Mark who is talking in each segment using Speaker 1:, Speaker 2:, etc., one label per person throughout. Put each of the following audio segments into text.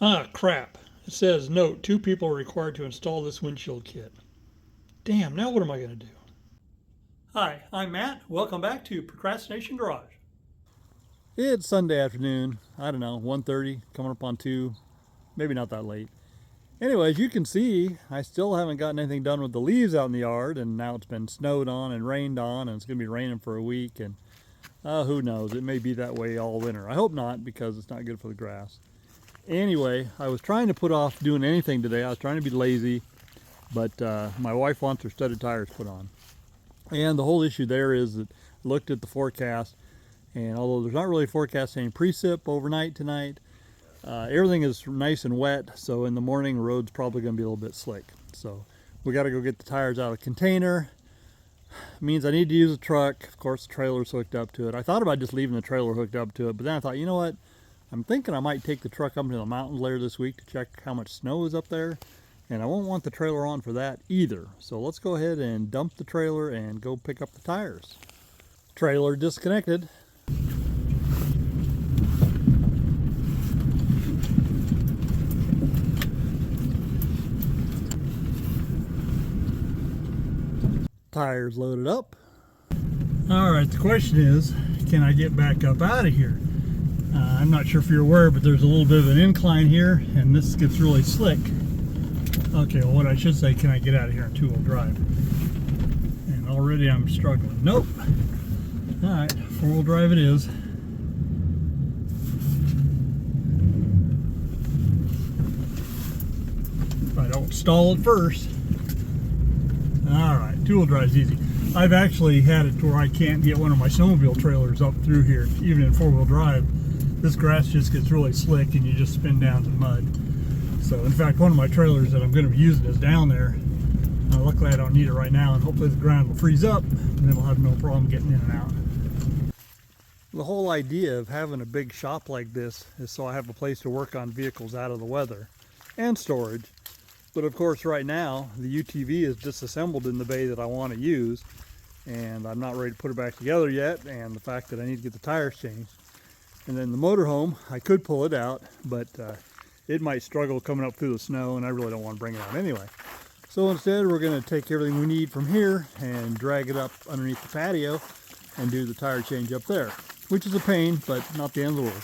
Speaker 1: Ah, crap. It says, note, 2 people are required to install this windshield kit. Damn, now what am I going to do? Hi, I'm Matt. Welcome back to Procrastination Garage.
Speaker 2: It's Sunday afternoon. I don't know, 1:30, coming up on 2, maybe not that late. Anyway, as you can see, I still haven't gotten anything done with the leaves out in the yard, and now it's been snowed on and rained on, and it's going to be raining for a week, and who knows, it may be that way all winter. I hope not, because it's not good for the grass. Anyway, I was trying to put off doing anything today. I was trying to be lazy, but my wife wants her studded tires put on. And the whole issue there is that I looked at the forecast, and although there's not really a forecast saying precip overnight tonight, everything is nice and wet, so in the morning the road's probably going to be a little bit slick. So we got to go get the tires out of the container. It means I need to use a truck. Of course, the trailer's hooked up to it. I thought about just leaving the trailer hooked up to it, but then I thought, you know what? I'm thinking I might take the truck up into the mountains later this week to check how much snow is up there, and I won't want the trailer on for that either. So let's go ahead and dump the trailer and go pick up the tires. Trailer disconnected. Tires loaded up.
Speaker 1: All right, the question is, can I get back up out of here? I'm not sure if you're aware, but there's a little bit of an incline here, and this gets really slick. Okay, well, what I should say, can I get out of here in two-wheel drive? And already I'm struggling. Nope. All right, four-wheel drive it is. If I don't stall it first. All right, two-wheel drive's easy. I've actually had it to where I can't get one of my snowmobile trailers up through here, even in four-wheel drive. This grass just gets really slick and you just spin down to mud. So in fact, one of my trailers that I'm going to be using is down there. Luckily I don't need it right now, and hopefully the ground will freeze up and then I'll have no problem getting in and out.
Speaker 2: The whole idea of having a big shop like this is so I have a place to work on vehicles out of the weather and storage. But of course right now the UTV is disassembled in the bay that I want to use, and I'm not ready to put it back together yet, and the fact that I need to get the tires changed. And then the motorhome, I could pull it out, but it might struggle coming up through the snow, and I really don't want to bring it out anyway. So instead, we're going to take everything we need from here and drag it up underneath the patio and do the tire change up there, which is a pain, but not the end of the world.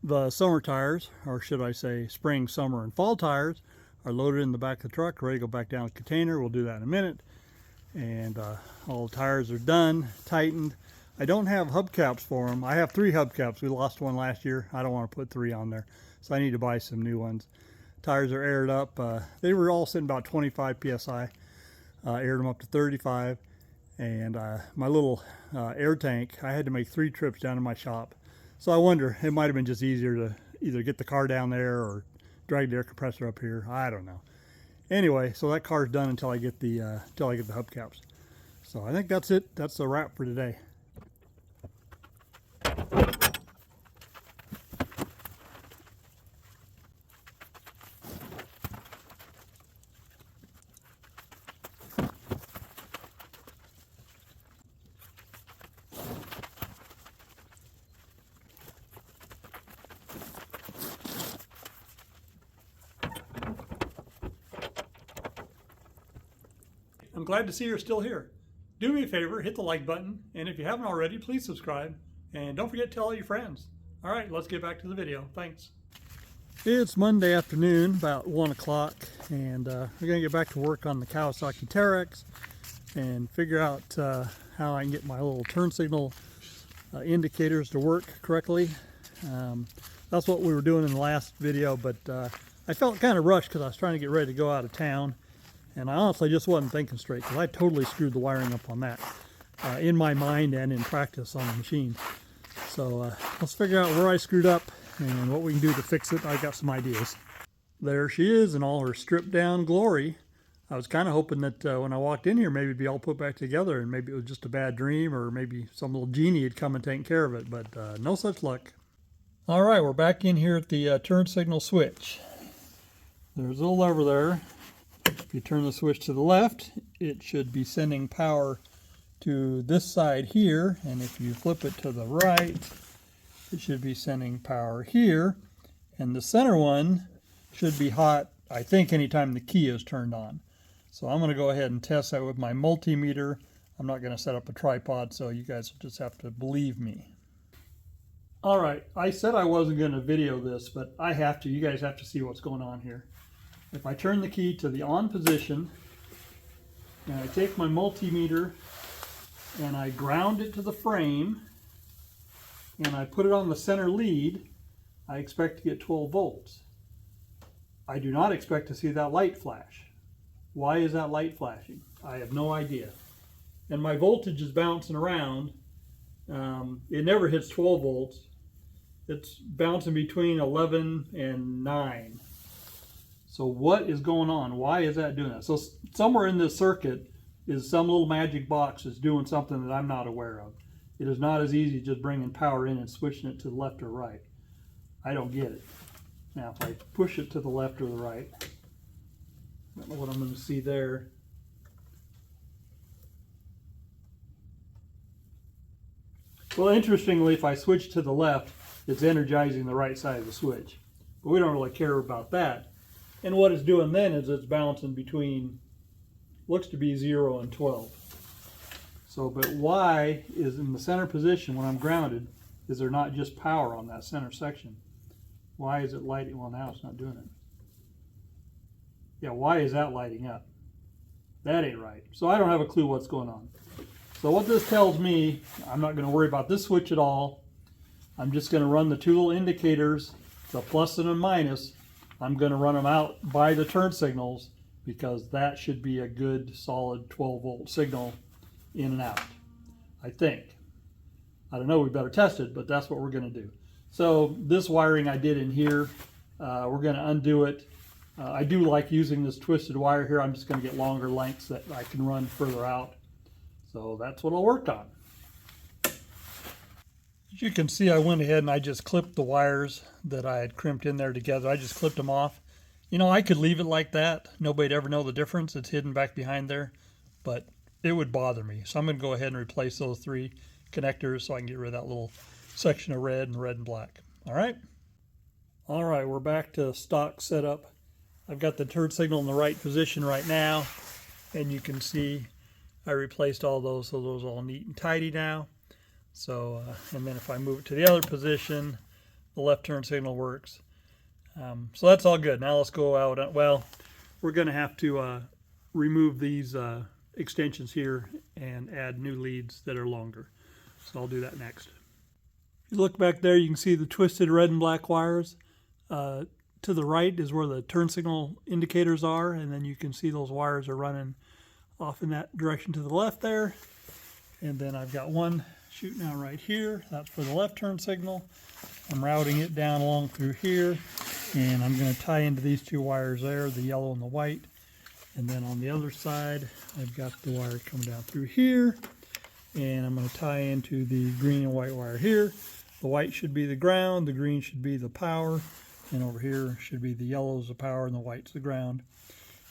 Speaker 2: The summer tires, or should I say spring, summer, and fall tires, are loaded in the back of the truck, ready to go back down the container. We'll do that in a minute. And all the tires are done, tightened. I don't have hubcaps for them. I have 3 hubcaps. We lost one last year. I don't want to put 3 on there, so I need to buy some new ones. Tires are aired up. They were all sitting about 25 psi. Aired them up to 35. And my little air tank, I had to make 3 trips down to my shop. So I wonder, it might have been just easier to either get the car down there or drag the air compressor up here. I don't know. Anyway, so that car's done until I get the hubcaps. So I think that's it. That's a wrap for today. I'm glad to see you're still here. Do me a favor, hit the like button, and if you haven't already, please subscribe. And don't forget to tell all your friends. All right, let's get back to the video. Thanks. It's Monday afternoon, about 1 o'clock, and we're going to get back to work on the Kawasaki Teryx and figure out how I can get my little turn signal indicators to work correctly. That's what we were doing in the last video, but I felt kind of rushed because I was trying to get ready to go out of town. And I honestly just wasn't thinking straight because I totally screwed the wiring up on that in my mind and in practice on the machine. So let's figure out where I screwed up and what we can do to fix it. I got some ideas. There she is in all her stripped down glory. I was kind of hoping that when I walked in here, maybe it'd be all put back together and maybe it was just a bad dream or maybe some little genie had come and taken care of it, but no such luck. All right, we're back in here at the turn signal switch. There's a little lever there. If you turn the switch to the left, it should be sending power to this side here, and if you flip it to the right, it should be sending power here, and the center one should be hot, I think, anytime the key is turned on. So I'm going to go ahead and test that with my multimeter. I'm not going to set up a tripod, so you guys just have to believe me. All right, I said I wasn't going to video this, but I have to. You guys have to see what's going on here. If I turn the key to the on position, and I take my multimeter and I ground it to the frame, and I put it on the center lead, I expect to get 12 volts. I do not expect to see that light flash. Why is that light flashing? I have no idea. And my voltage is bouncing around. It never hits 12 volts. It's bouncing between 11 and 9. So what is going on? Why is that doing that? So somewhere in this circuit is some little magic box that's doing something that I'm not aware of. It is not as easy just bringing power in and switching it to the left or right. I don't get it. Now if I push it to the left or the right, I don't know what I'm going to see there. Well, interestingly, if I switch to the left, it's energizing the right side of the switch. But we don't really care about that. And what it's doing then is it's bouncing between, looks to be 0 and 12. So, but why is in the center position when I'm grounded, is there not just power on that center section? Why is it lighting? Well, now it's not doing it. Yeah, why is that lighting up? That ain't right. So I don't have a clue what's going on. So what this tells me, I'm not going to worry about this switch at all. I'm just going to run the 2 little indicators, the plus and a minus. I'm going to run them out by the turn signals because that should be a good solid 12 volt signal in and out, I think. I don't know, we better test it, but that's what we're going to do. So this wiring I did in here, we're going to undo it. I do like using this twisted wire here. I'm just going to get longer lengths that I can run further out. So that's what I'll work on. As you can see, I went ahead and I just clipped the wires that I had crimped in there together. I just clipped them off. You know, I could leave it like that. Nobody'd ever know the difference. It's hidden back behind there, but it would bother me. So I'm going to go ahead and replace those 3 connectors so I can get rid of that little section of red and black. All right. All right, we're back to stock setup. I've got the turn signal in the right position right now, and you can see I replaced all those, so those are all neat and tidy now. So, and then if I move it to the other position, the left turn signal works. So that's all good. Now let's go out. Well, we're going to have to remove these extensions here and add new leads that are longer. So I'll do that next. If you look back there, you can see the twisted red and black wires. To the right is where the turn signal indicators are, and then you can see those wires are running off in that direction to the left there. And then I've got one shooting out right here. That's for the left turn signal. I'm routing it down along through here, and I'm going to tie into these two wires there, the yellow and the white. And then on the other side, I've got the wire coming down through here, and I'm going to tie into the green and white wire here. The white should be the ground, the green should be the power, and over here should be the yellow is the power and the white's the ground.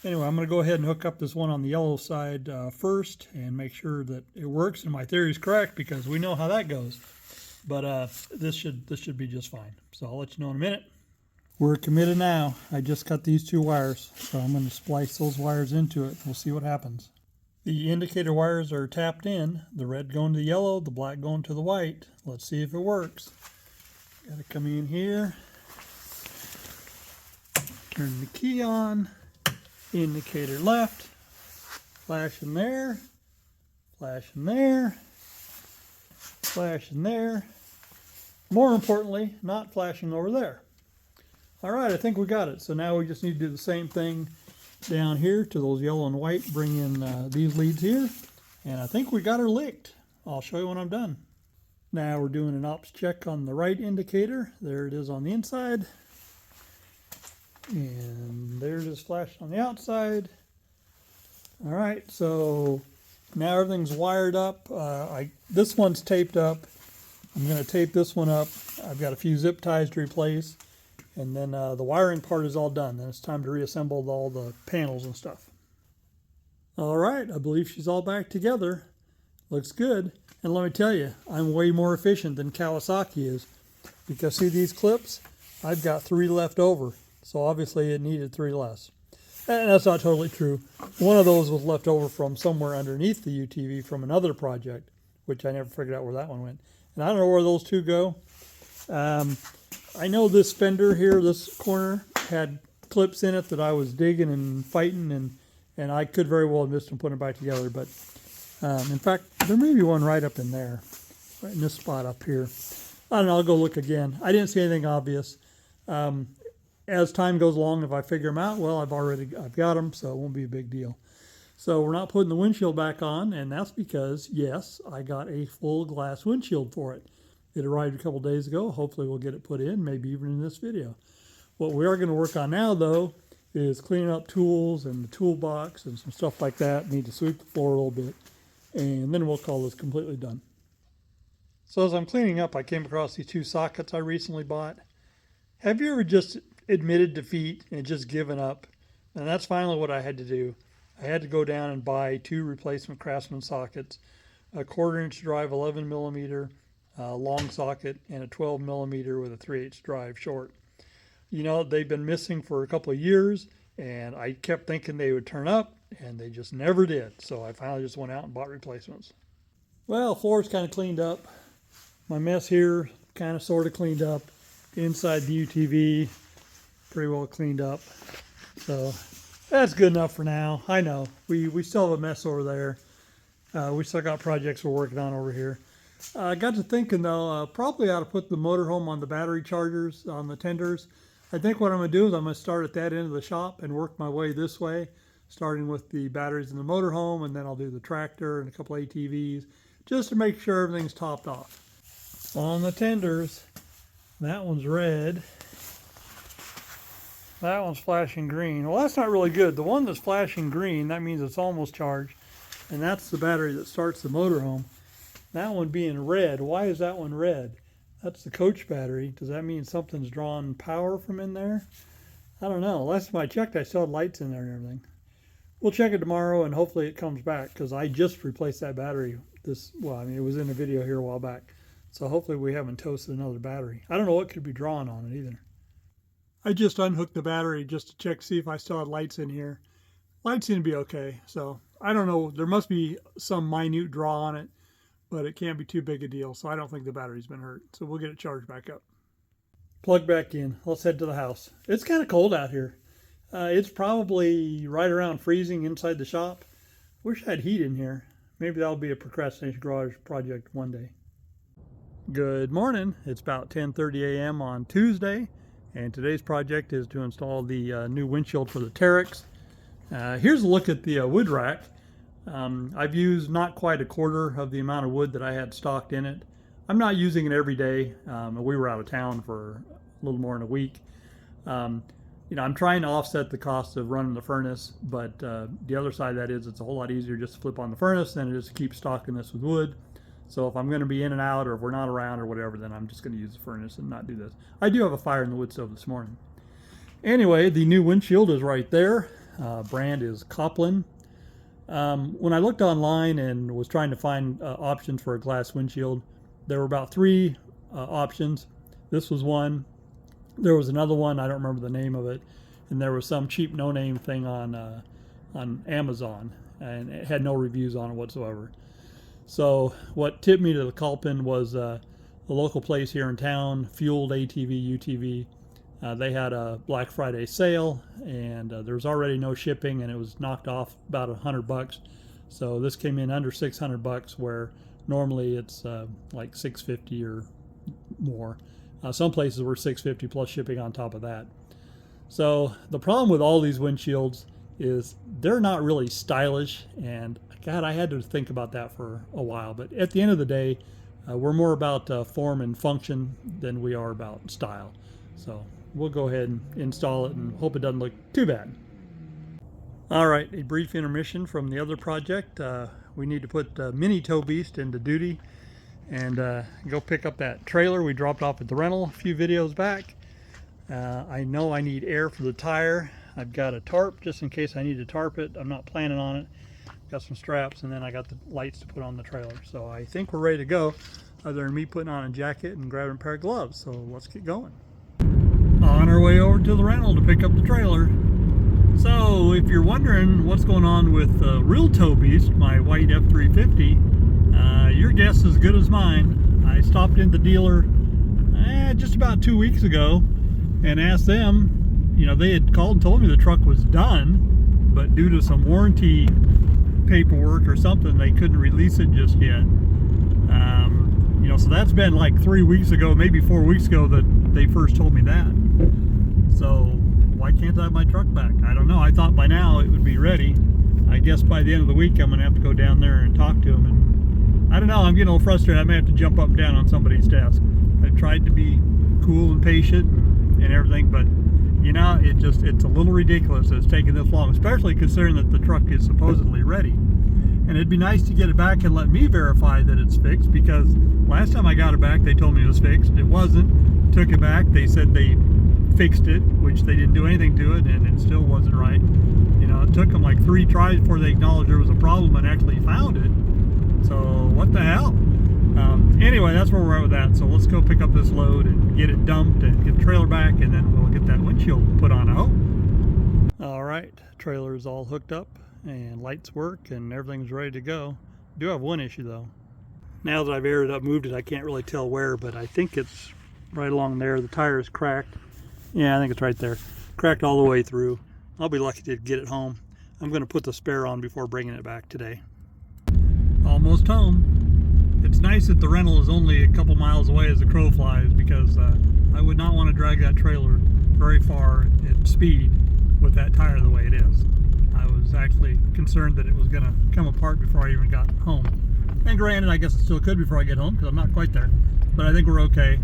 Speaker 2: Anyway, I'm going to go ahead and hook up this one on the yellow side first and make sure that it works and my theory is correct, because we know how that goes. But this should be just fine. So I'll let you know in a minute. We're committed now. I just cut these two wires, so I'm going to splice those wires into it. We'll see what happens. The indicator wires are tapped in, the red going to the yellow, the black going to the white. Let's see if it works. Got to come in here, turn the key on, indicator left, flash in there, flash in there, flash in there. More importantly, not flashing over there. All right, I think we got it. So now we just need to do the same thing down here to those yellow and white, bring in these leads here, and I think we got her licked. I'll show you when I'm done. Now we're doing an ops check on the right indicator. There it is on the inside, and there it is flashed on the outside. All right, so now everything's wired up. This one's taped up. I'm going to tape this one up. I've got a few zip ties to replace. And then the wiring part is all done. Then it's time to reassemble all the panels and stuff. All right, I believe she's all back together. Looks good. And let me tell you, I'm way more efficient than Kawasaki is. Because see these clips? I've got 3 left over. So obviously it needed 3 less. And that's not totally true. One of those was left over from somewhere underneath the UTV from another project, which I never figured out where that one went. And I don't know where those 2 go. I know this fender here, this corner, had clips in it that I was digging and fighting, and I could very well have missed them putting it back together. But in fact, there may be one right up in there, right in this spot up here. I don't know, I'll go look again. I didn't see anything obvious. As time goes along, if I figure them out, well, I've got them, so it won't be a big deal. So we're not putting the windshield back on, and that's because, yes, I got a full glass windshield for it. It arrived a couple days ago. Hopefully we'll get it put in, maybe even in this video. What we are going to work on now, though, is cleaning up tools and the toolbox and some stuff like that. Need to sweep the floor a little bit, and then we'll call this completely done. So as I'm cleaning up, I came across these 2 sockets I recently bought. Have you ever just admitted defeat and just given up? And that's finally what I had to do. I had to go down and buy 2 replacement Craftsman sockets, a 1/4-inch drive 11 millimeter long socket, and a 12 millimeter with a 3/8 drive short. You know, they've been missing for a couple of years, and I kept thinking they would turn up, and they just never did. So I finally just went out and bought replacements. Well, floor's kind of cleaned up. My mess here kind of sort of cleaned up. Inside the UTV, pretty well cleaned up. So that's good enough for now. I know we still have a mess over there. We still got projects we're working on over here. I got to thinking though, probably ought to put the motorhome on the battery chargers on the tenders. I think what I'm going to do is I'm going to start at that end of the shop and work my way this way, starting with the batteries in the motorhome, and then I'll do the tractor and a couple ATVs, just to make sure everything's topped off. On the tenders, that one's red. That one's flashing green. Well, that's not really good. The one that's flashing green, that means it's almost charged, and that's the battery that starts the motorhome. That one being red, why is that one red? That's the coach battery. Does that mean something's drawing power from in there? I don't know. Last time I checked, I still had lights in there and everything. We'll check it tomorrow, and hopefully it comes back, because I just replaced that battery. It was in a video here a while back. So hopefully we haven't toasted another battery. I don't know what could be drawing on it either. I just unhooked the battery just to check, see if I still had lights in here. Lights seem to be okay. So I don't know. There must be some minute draw on it, but it can't be too big a deal, so I don't think the battery's been hurt. So we'll get it charged back up.
Speaker 1: Plug back in. Let's head to the house. It's kind of cold out here. It's probably right around freezing inside the shop. Wish I had heat in here. Maybe that'll be a procrastination garage project one day. Good morning. It's about 10:30 a.m. on Tuesday, and today's project is to install the new windshield for the Terex. Here's a look at the wood rack. I've used not quite a quarter of the amount of wood that I had stocked in it. I'm not using it every day. We were out of town for a little more than a week. I'm trying to offset the cost of running the furnace, but the other side of that is it's a whole lot easier just to flip on the furnace than it is to keep stocking this with wood. So if I'm going to be in and out, or if we're not around or whatever, then I'm just going to use the furnace and not do this. I do have a fire in the wood stove this morning. Anyway, the new windshield is right there. Brand is Copland. When I looked online and was trying to find options for a glass windshield, there were about 3 options. This was one. There was another one, I don't remember the name of it, and there was some cheap no-name thing on Amazon, and it had no reviews on it whatsoever. So what tipped me to the Copland was a local place here in town, Fueled ATV UTV. They had a Black Friday sale, and there was already no shipping, and it was knocked off about $100. So this came in under $600, where normally it's like $650 or more. Some places were $650 plus shipping on top of that. So the problem with all these windshields is they're not really stylish, and God, I had to think about that for a while. But at the end of the day, we're more about form and function than we are about style. So we'll go ahead and install it and hope it doesn't look too bad. All right, a brief intermission from the other project. We need to put Mini Tow Beast into duty and go pick up that trailer we dropped off at the rental a few videos back. I know I need air for the tire. I've got a tarp just in case I need to tarp it. I'm not planning on it. Got some straps, and then I got the lights to put on the trailer. So I think we're ready to go, other than me putting on a jacket and grabbing a pair of gloves. So let's get going. On our way over to the rental to pick up the trailer. So if you're wondering what's going on with Real Tow Beast, my white F350, your guess is as good as mine. I stopped in the dealer just about 2 weeks ago and asked them, they had called and told me the truck was done, but due to some warranty paperwork or something, they couldn't release it just yet. So that's been like 3 weeks ago, maybe 4 weeks ago that they first told me that. So why can't I have my truck back? I don't know. I thought by now it would be ready. I guess by the end of the week I'm going to have to go down there and talk to them. And I don't know, I'm getting a little frustrated. I may have to jump up and down on somebody's desk. I've tried to be cool and patient and everything, but it's a little ridiculous that it's taking this long, especially considering that the truck is supposedly ready. And it'd be nice to get it back and let me verify that it's fixed, because last time I got it back they told me it was fixed. It wasn't. Took it back, they said they fixed it, which they didn't do anything to it, and it still wasn't right. It took them like 3 tries before they acknowledged there was a problem and actually found it. So what the hell? Anyway, that's where we're at with that. So let's go pick up this load and get it dumped and get the trailer back, and then we'll get that windshield put on, I hope. All right, trailer is all hooked up and lights work and everything's ready to go. Do have one issue though. Now that I've aired it up, moved it, I can't really tell where, but I think it's right along there. The tire is cracked. Yeah, I think it's right there. Cracked all the way through. I'll be lucky to get it home. I'm going to put the spare on before bringing it back today. Almost home. It's nice that the rental is only a couple miles away as the crow flies, because I would not want to drag that trailer very far at speed with that tire the way it is. I was actually concerned that it was going to come apart before I even got home. And granted, I guess it still could before I get home, because I'm not quite there. But I think we're okay.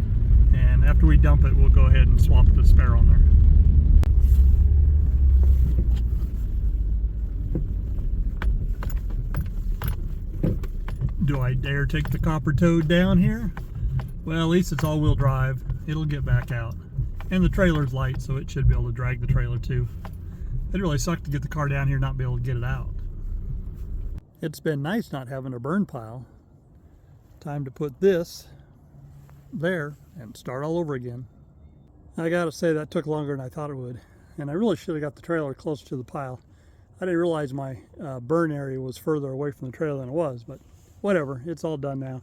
Speaker 1: And after we dump it, we'll go ahead and swap the spare on there. Do I dare take the copper toad down here? Well, at least it's all-wheel drive. It'll get back out. And the trailer's light, so it should be able to drag the trailer too. It really sucked to get the car down here and not be able to get it out. It's been nice not having a burn pile. Time to put this there and start all over again. I gotta say, that took longer than I thought it would. And I really should have got the trailer closer to the pile. I didn't realize my burn area was further away from the trailer than it was, but whatever, it's all done now.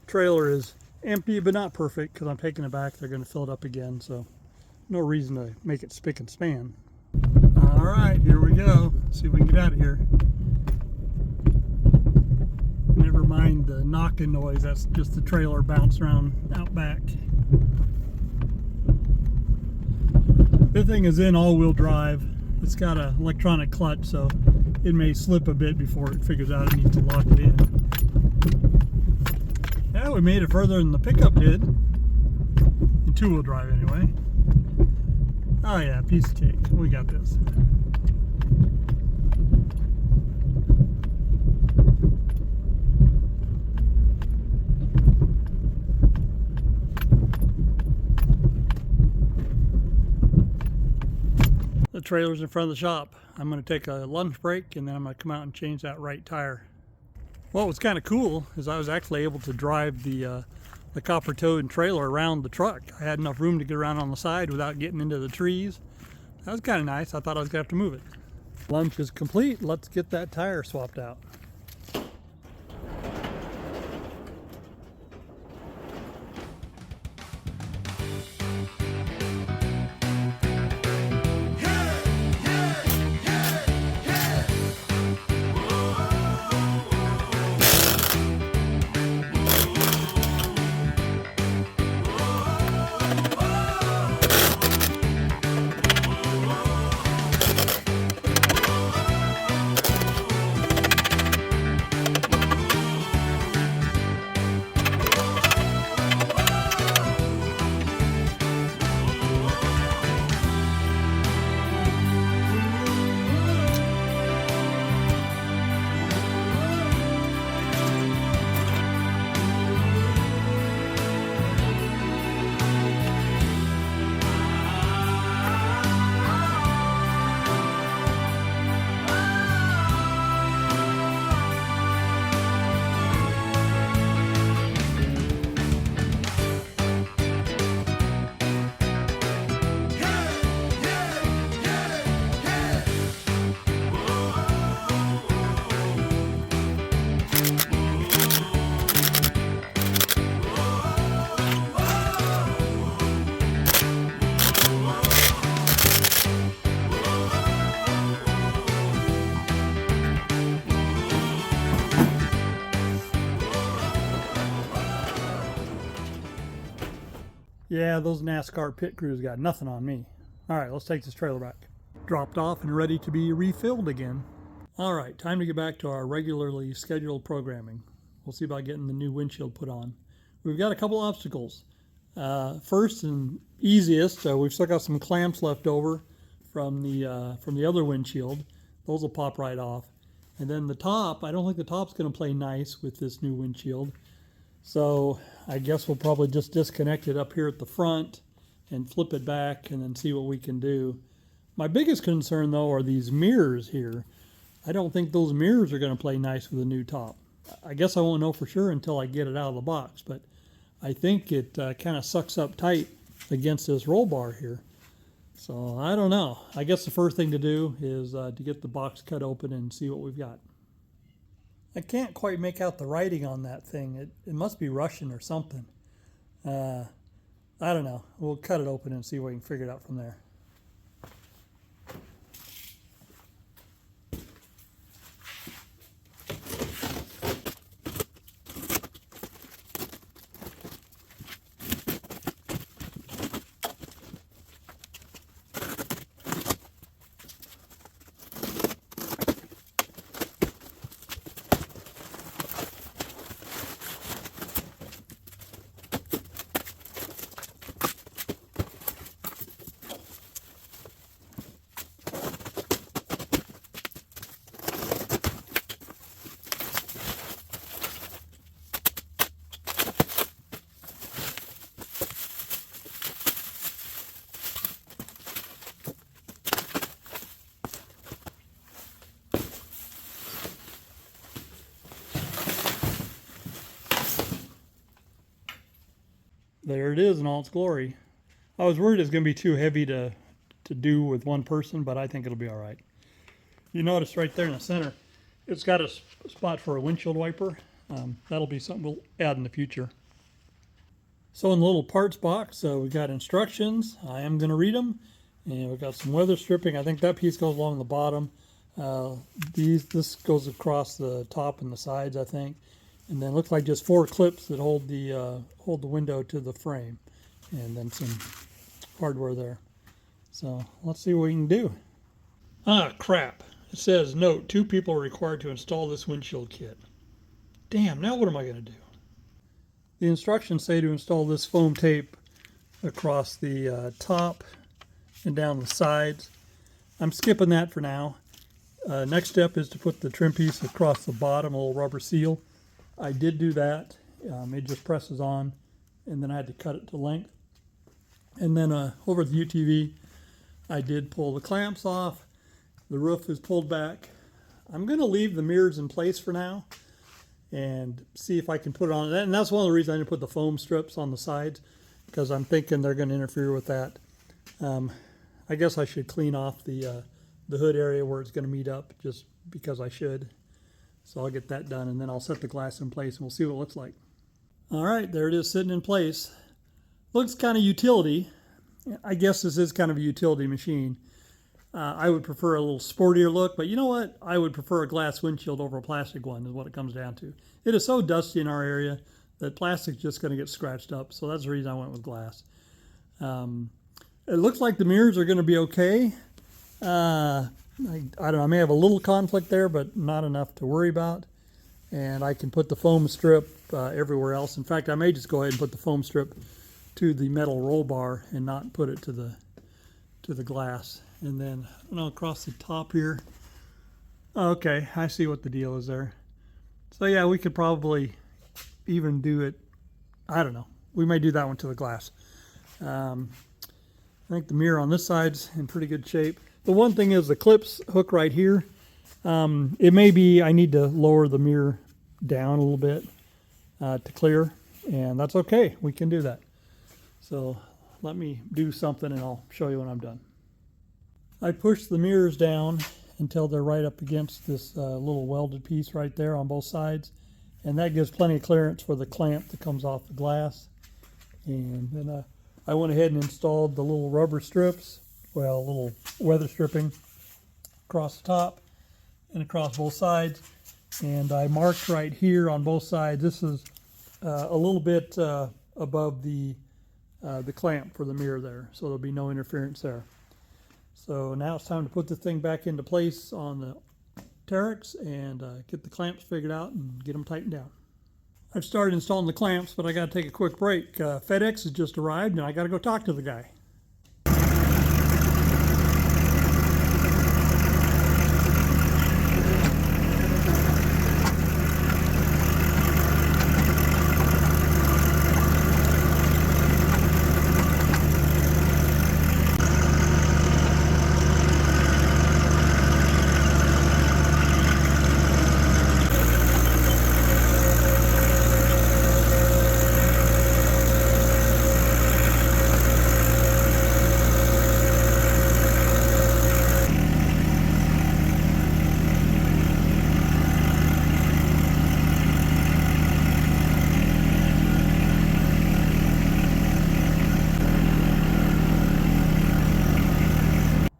Speaker 1: Trailer is Empty, but not perfect, because I'm taking it back. They're going to fill it up again, so no reason to make it spick and span. All right, here we go. Let's see if we can get out of here. Never mind the knocking noise. That's just the trailer bouncing around out back. This thing is in all-wheel drive. It's got an electronic clutch, so it may slip a bit before it figures out it needs to lock it in. Yeah, we made it further than the pickup did. In two-wheel drive, anyway. Oh yeah, piece of cake. We got this. The trailer's in front of the shop. I'm going to take a lunch break and then I'm going to come out and change that right tire. What was kind of cool is I was actually able to drive the copper-toed trailer around the truck. I had enough room to get around on the side without getting into the trees. That was kind of nice. I thought I was going to have to move it. Lunch is complete. Let's get that tire swapped out. Yeah, those NASCAR pit crews got nothing on me. All right, let's take this trailer back. Dropped off and ready to be refilled again. All right, time to get back to our regularly scheduled programming. We'll see about getting the new windshield put on. We've got a couple obstacles. First and easiest, we've still got some clamps left over from the other windshield. Those will pop right off. And then the top, I don't think the top's going to play nice with this new windshield. So I guess we'll probably just disconnect it up here at the front and flip it back and then see what we can do. My biggest concern though are these mirrors here. I don't think those mirrors are going to play nice with the new top. I guess I won't know for sure until I get it out of the box, but I think it kind of sucks up tight against this roll bar here. So I don't know. I guess the first thing to do is to get the box cut open and see what we've got. I can't quite make out the writing on that thing. It must be Russian or something. I don't know. We'll cut it open and see what we can figure it out from there. There it is in all its glory. I was worried it was going to be too heavy to do with one person, but I think it'll be all right. You notice right there in the center, it's got a spot for a windshield wiper. That'll be something we'll add in the future.
Speaker 2: So in the little parts box, we got instructions. I am going to read them. And we got some weather stripping. I think that piece goes along the bottom. This goes across the top and the sides, I think. And then it looks like just 4 clips that hold the window to the frame. And then some hardware there. So let's see what we can do. Ah, crap. It says, note, 2 people are required to install this windshield kit. Damn, now what am I going to do? The instructions say to install this foam tape across the top and down the sides. I'm skipping that for now. Next step is to put the trim piece across the bottom, a little rubber seal. I did do that. It just presses on, and then I had to cut it to length. And then over at the UTV, I did pull the clamps off. The roof is pulled back. I'm going to leave the mirrors in place for now and see if I can put it on. And that's one of the reasons I didn't put the foam strips on the sides, because I'm thinking they're going to interfere with that. I guess I should clean off the hood area where it's going to meet up, just because I should. So I'll get that done, and then I'll set the glass in place and we'll see what it looks like. All right, there it is sitting in place. Looks kind of utility. I guess this is kind of a utility machine. I would prefer a little sportier look, but you know what? I would prefer a glass windshield over a plastic one, is what it comes down to. It is so dusty in our area that plastic's just going to get scratched up, so that's the reason I went with glass. It looks like the mirrors are going to be okay. I don't know, I may have a little conflict there, but not enough to worry about. And I can put the foam strip everywhere else. In fact, I may just go ahead and put the foam strip to the metal roll bar and not put it to the glass. And then, I don't know, across the top here. Okay, I see what the deal is there. So yeah, we could probably even do it, I don't know. We may do that one to the glass. I think the mirror on this side's in pretty good shape. The one thing is the clips hook right here. It may be I need to lower the mirror down a little bit to clear, and that's okay. We can do that. So let me do something and I'll show you when I'm done. I push the mirrors down until they're right up against this little welded piece right there on both sides, and that gives plenty of clearance for the clamp that comes off the glass. And then I went ahead and installed the little rubber strips, well, little weather stripping across the top and across both sides. And I marked right here on both sides. This is a little bit above the clamp for the mirror there, so there'll be no interference there. So now it's time to put the thing back into place on the Terex and get the clamps figured out and get them tightened down. I've started installing the clamps, but I got to take a quick break. FedEx has just arrived and I got to go talk to the guy.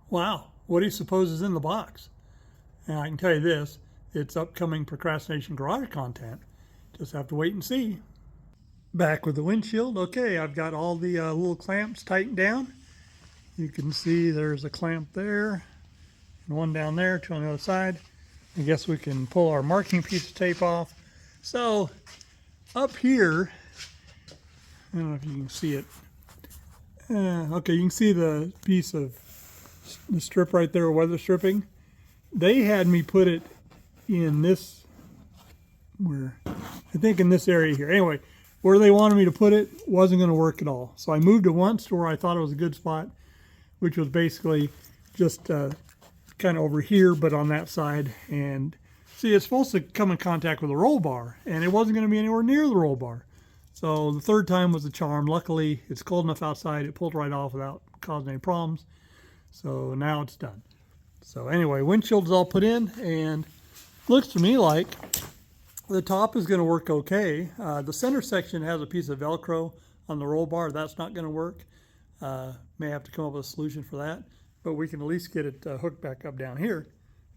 Speaker 2: Wow, what do you suppose is in the box? And I can tell you this, it's upcoming Procrastination Garage content. Just have to wait and see. Back with the windshield. Okay, I've got all the little clamps tightened down. You can see there's a clamp there and one down there, two on the other side. I guess we can pull our marking piece of tape off. So up here, I don't know if you can see it. Okay, you can see the piece of the strip right there, weather stripping. They had me put it in this, where, I think in this area here. Anyway, where they wanted me to put it wasn't going to work at all. So I moved it once to where I thought it was a good spot, which was basically just kind of over here, but on that side. And see, it's supposed to come in contact with the roll bar, and it wasn't going to be anywhere near the roll bar. So the third time was the charm. Luckily, it's cold enough outside, it pulled right off without causing any problems. So now it's done. So anyway, windshield's all put in, and looks to me like the top is going to work okay. The center section has a piece of Velcro
Speaker 1: on the roll bar. That's not going to work. May have to come up with a solution for that, but we can at least get it hooked back up down here,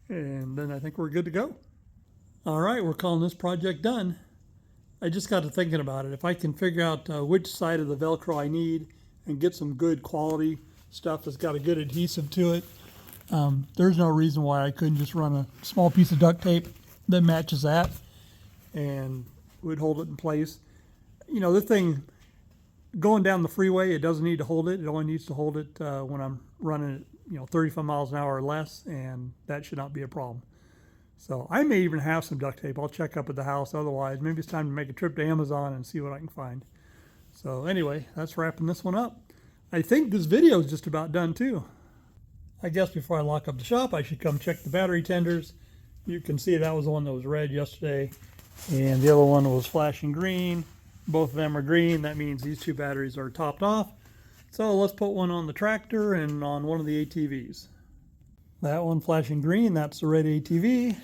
Speaker 1: and then I think we're good to go. All right, we're calling this project done. I just got to thinking about it. If I can figure out which side of the Velcro I need and get some good quality stuff that's got a good adhesive to it, there's no reason why I couldn't just run a small piece of duct tape that matches that and would hold it in place. You know, this thing going down the freeway, it doesn't need to hold it. It only needs to hold it when I'm running at 35 miles an hour or less, and that should not be a problem. So I may even have some duct tape. I'll check up at the house. Otherwise, maybe it's time to make a trip to Amazon and see what I can find. So anyway, that's wrapping this one up. I think this video is just about done too. I guess before I lock up the shop, I should come check the battery tenders. You can see that was the one that was red yesterday, and the other one was flashing green. Both of them are green. That means these two batteries are topped off. So let's put one on the tractor and on one of the ATVs. That one flashing green, that's the red ATV.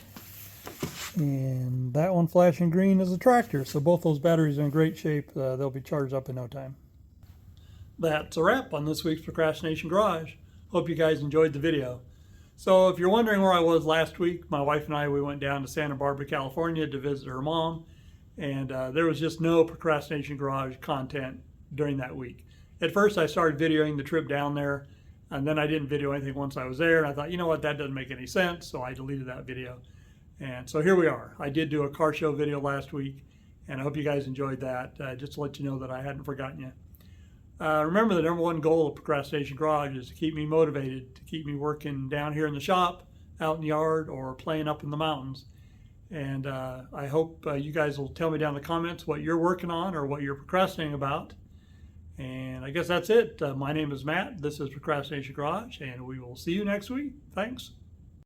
Speaker 1: And that one flashing green is a tractor. So both those batteries are in great shape. They'll be charged up in no time. That's a wrap on this week's Procrastination Garage. Hope you guys enjoyed the video. So if you're wondering where I was last week, my wife and I, we went down to Santa Barbara, California to visit her mom. And there was just no Procrastination Garage content during that week. At first I started videoing the trip down there, and then I didn't video anything once I was there, and I thought, you know what, that doesn't make any sense, so I deleted that video. And so here we are. I did do a car show video last week, and I hope you guys enjoyed that, just to let you know that I hadn't forgotten you. Remember, the number one goal of Procrastination Garage is to keep me motivated, to keep me working down here in the shop, out in the yard, or playing up in the mountains. And I hope you guys will tell me down in the comments what you're working on or what you're procrastinating about. And I guess that's it. My name is Matt. This is Procrastination Garage, and we will see you next week. Thanks.